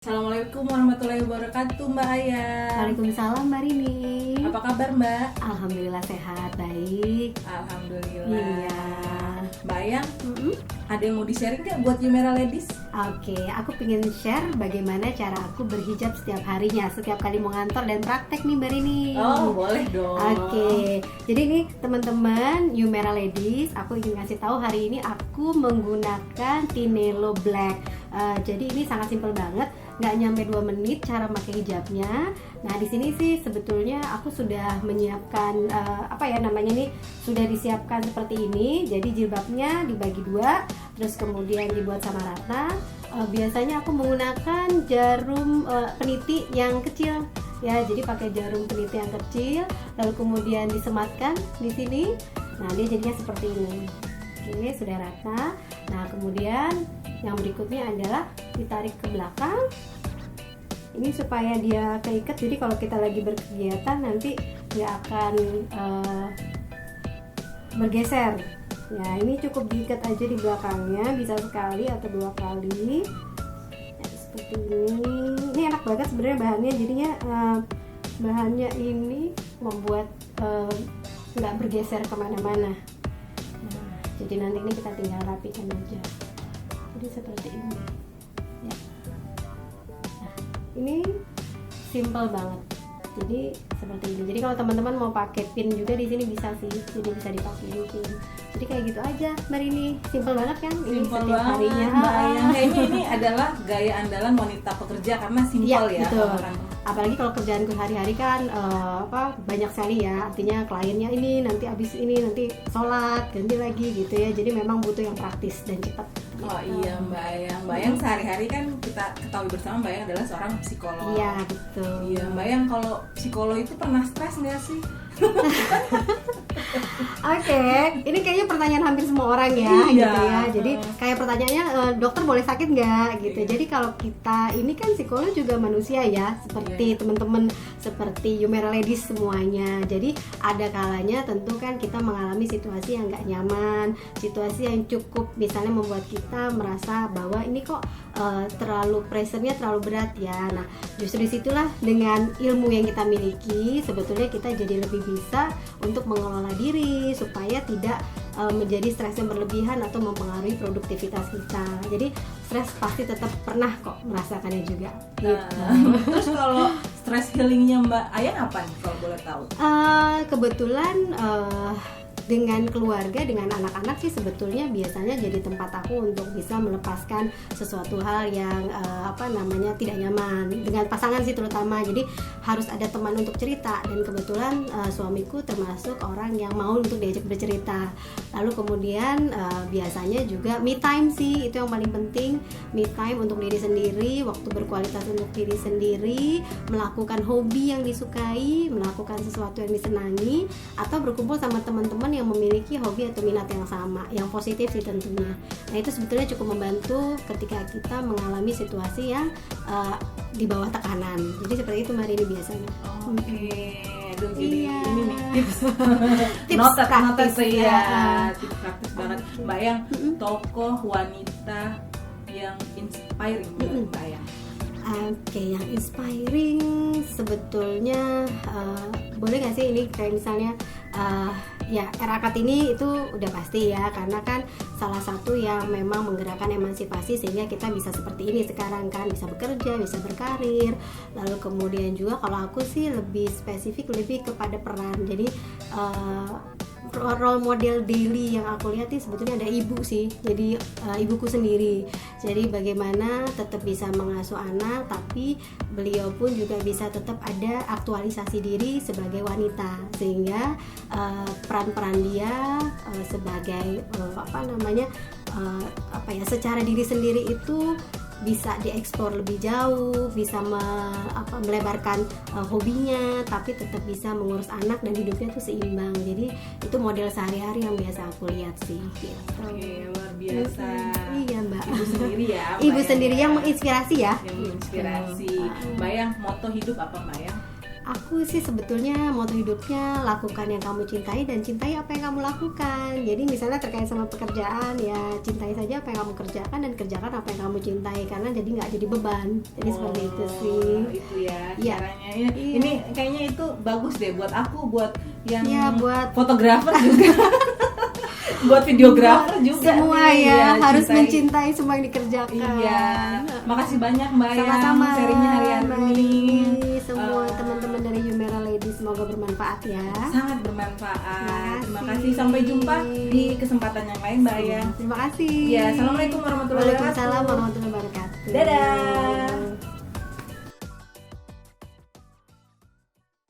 Assalamualaikum warahmatullahi wabarakatuh Mbak Ayah. Waalaikumsalam Mbak Rini. Apa kabar Mbak? Alhamdulillah sehat, baik. Alhamdulillah. Iya. Mbak Ayah, ada yang mau di-sharing nggak buat Yumera Ladies? Oke, aku pengen share bagaimana cara aku berhijab setiap harinya, setiap kali mau ngantor dan praktek nih Mbak Rini. Oh, boleh dong. Oke, jadi nih teman-teman Yumera Ladies, aku ingin ngasih tahu hari ini aku menggunakan Tinelo Black. Jadi ini sangat simpel banget, nggak nyampe 2 menit cara pakai hijabnya. Nah di sini sih sebetulnya aku sudah menyiapkan sudah disiapkan seperti ini. Jadi jilbabnya dibagi 2, terus kemudian dibuat sama rata. Biasanya aku menggunakan jarum peniti yang kecil. Ya, jadi pakai jarum peniti yang kecil, lalu kemudian disematkan di sini. Nah dia jadinya seperti ini. Oke, sudah rata. Nah kemudian yang berikutnya adalah ditarik ke belakang. Ini supaya dia keikat, jadi kalau kita lagi berkegiatan nanti dia akan bergeser. Ya, ini cukup diikat aja di belakangnya, bisa sekali atau 2 kali. Ya, seperti ini. Ini enak banget sebenarnya bahannya, jadinya bahannya ini membuat nggak bergeser kemana-mana. Nah, jadi nanti ini kita tinggal rapikan aja. Jadi seperti ini. Ya. Nah, ini simple banget. Jadi seperti ini. Jadi kalau teman-teman mau pakai pin juga di sini bisa sih. Jadi bisa dipakai pin. Jadi kayak gitu aja, Mbak Rini. Simple banget kan? Ini Simple setiap banget, harinya. Mbak Ayah. Kayaknya ini adalah gaya andalan wanita pekerja karena simple ya. Betul. Orang. Apalagi kalau kerjaanku sehari-hari kan banyak sekali ya. Artinya kliennya ini nanti abis ini nanti sholat ganti lagi gitu ya. Jadi memang butuh yang praktis dan cepat. Oh iya Mbak Ayang. Mbak Ayang sehari-hari kan kita ketahui bersama Mbak Ayang adalah seorang psikolog. Iya betul. Iya Mbak Ayang, kalau psikolog itu pernah stres nggak sih? Oke, ini kayaknya pertanyaan hampir semua orang ya, Iya. gitu ya. Jadi kayak pertanyaannya, dokter boleh sakit nggak, gitu. Iya. Jadi kalau kita ini kan psikolog juga manusia ya, seperti teman-teman, seperti Yumera Ladies semuanya. Jadi ada kalanya tentu kan kita mengalami situasi yang nggak nyaman, situasi yang cukup misalnya membuat kita merasa bahwa ini kok terlalu pressure-nya terlalu berat ya. Nah, justru disitulah dengan ilmu yang kita miliki sebetulnya kita jadi lebih bisa untuk mengelola diri supaya tidak menjadi stres yang berlebihan atau mempengaruhi produktivitas kita. Jadi stres pasti tetap pernah kok merasakannya juga. Terus kalau stress healingnya Mbak Ayang apa nih kalau boleh tahu? Kebetulan dengan keluarga, dengan anak-anak sih sebetulnya biasanya jadi tempat aku untuk bisa melepaskan sesuatu hal yang tidak nyaman dengan pasangan sih terutama. Jadi harus ada teman untuk cerita, dan kebetulan suamiku termasuk orang yang mau untuk diajak bercerita. Lalu kemudian biasanya juga me time sih, itu yang paling penting. Me time untuk diri sendiri, waktu berkualitas untuk diri sendiri, melakukan hobi yang disukai, melakukan sesuatu yang disenangi, atau berkumpul sama teman-teman yang memiliki hobi atau minat yang sama, yang positif sih tentunya. Nah itu sebetulnya cukup membantu ketika kita mengalami situasi yang di bawah tekanan. Jadi seperti itu Mbak Rini biasanya. Oke, aduh jadi Iya. ini nih tips praktis ya, ya. tips praktis banget Mbak Ayang. Tokoh wanita yang inspiring menurut Mbak Ayang. Oke, yang inspiring sebetulnya boleh nggak sih ini kayak misalnya ya era Kartini itu udah pasti ya, karena kan salah satu yang memang menggerakkan emansipasi sehingga kita bisa seperti ini sekarang kan, bisa bekerja, bisa berkarir. Lalu kemudian juga kalau aku sih lebih spesifik lebih kepada peran. Jadi role model daily yang aku lihat sih sebetulnya ada ibu sih. Jadi ibuku sendiri. Jadi bagaimana tetap bisa mengasuh anak, tapi beliau pun juga bisa tetap ada aktualisasi diri sebagai wanita, sehingga peran-peran dia sebagai secara diri sendiri itu bisa dieksplor lebih jauh, bisa melebarkan hobinya, tapi tetap bisa mengurus anak dan hidupnya tuh seimbang. Jadi itu model sehari-hari yang biasa aku lihat sih. Gitu. Oke, luar biasa. Iya Mbak. Ibu sendiri ya. Ibu sendiri yang menginspirasi ya. Yang menginspirasi. Mbak Ayang, moto hidup apa Mbak Ayang? Aku sih sebetulnya moto hidupnya lakukan yang kamu cintai dan cintai apa yang kamu lakukan. Jadi misalnya terkait sama pekerjaan ya cintai saja apa yang kamu kerjakan dan kerjakan apa yang kamu cintai karena jadi nggak jadi beban. Jadi seperti itu sih. Itu ya Iya. caranya. Ini kayaknya itu bagus deh buat aku, buat yang Ya, buat fotografer juga. Buat videografer juga semua nih, ya harus cintai. mencintai semua yang dikerjakan. Iya, makasih banyak Mbak yang Sama-sama sharingnya hari Mbak ini. Rini, semua Eh, teman-teman dari Yumera Ladies semoga bermanfaat ya. sangat bermanfaat. Terima Makasih. kasih. Sampai jumpa di kesempatan yang lain Mbak ya. Terima kasih. Ya, assalamualaikum warahmatullahi wabarakatuh. Waalaikumsalam warahmatullahi wabarakatuh. Dadah.